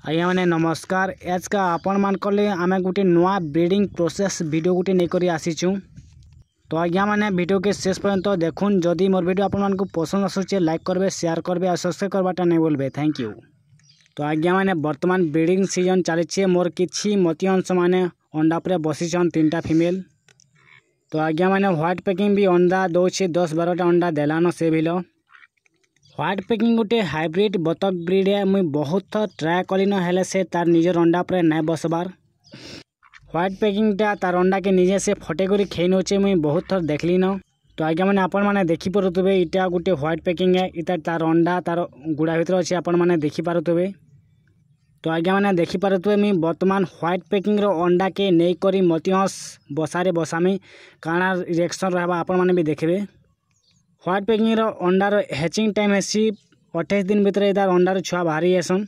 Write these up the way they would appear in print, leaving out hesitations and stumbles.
आज्ञा मैंने नमस्कार। आज का आपण मान कले आम गोटे नुआ ब्रीडिंग प्रोसेस वीडियो गोटे नहीं आसीचु। तो आज्ञा मैंने वीडियो के शेष पर्यंत देखुन। जदि मोर वीडियो आपण को पसंद आसूचे लाइक करबे, शेयर करबे और सब्सक्राइब करवाटा नहीं बोलबे। Thank you. तो आज्ञा मैंने वर्तमान ब्रीडिंग सीजन चली मोर किछि मती अंश मैंने अंडा पर बसीचन 3टा फीमेल। तो आज्ञा मैंने व्हाइट पैकिंग भी अंडा दौचे 10-12टा अंडा देलान से भी। व्हाइट पैकिंग गोटे हाइब्रिड बतक ब्रीड है। मुई बहुत थर ट्राए कली हेले से तार निजर अंडा पर नहीं बसबार। व्हाइट पैकिंगटा तार अंडा के निजे से फटे कर खेई नौचे मुई बहुत थर देखली न। तो आज्ञा मैंने आपण मैंने देखी पारुवे इटा गोटे व्हाइट पैकिंग है। इटा तार अंडा तार गुड़ा भीतर अच्छे आपण मैंने देखी पारुवे। तो आज्ञा मैंने देखी पारुवे मुई वर्तमान व्हाइट पैकिंग रो अंडा के नहीं करी मतीहंस बसारे बसामी काଣା रिएक्शन रहा आपण मैंने भी देखबे। व्हाइट पैकिंग रो अंडार हैचिंग टाइम है 28 दिन भीतर इधर अंडार छुआ बाहरी आसन।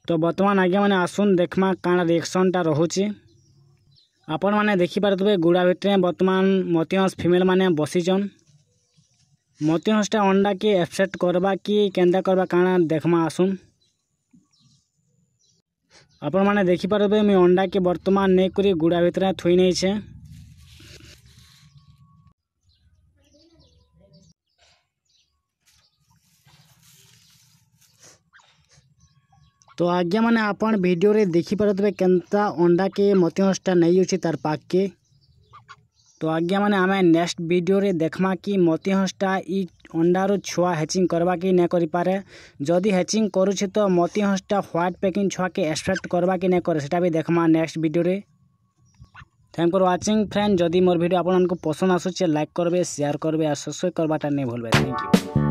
तो वर्तमान आज्ञा मैंने आसुन देखमा काଣା रिएक्शनटा रोचे। आपण मैंने देखी पारुवे गुड़ा भितर वर्तमान मतीहंस फीमेल माने बसीचन। मतीहंसटा अंडा के एक्सेप्ट करबा कि केंदा करबा काଣା देखमा आसुन। आपण मैंने देखी पारुवे मैं अंडा के वर्तमान नहीं करी गुड़ा भितर थुई नहीं छे। तो आज्ञा मैंने आपण वीडियो रे देखी पारुवे केनता अंडा के मतीहंसटा नहीं अच्छी तार पाक के। तो आज्ञा मैंने आम नेक्स्ट वीडियो रे देखमा कि मतीहंसटा ई अंडार छुआ हैचिंग करबा कि नहीं करि पारे। जदि हैचिंग करुछे तो मतीहंसटा व्हाइट पैकिंग छुआ के एक्सपेक्ट करबा कि नहीं करे सेटा भी देखमा नेक्स्ट वीडियो रे। Thank for watching friend. जदि मोर वीडियो आपन को पसंद आसुचे लाइक करबे, शेयर करबे और सब्सक्राइब करबाटा नहीं भूलबे। Thank you.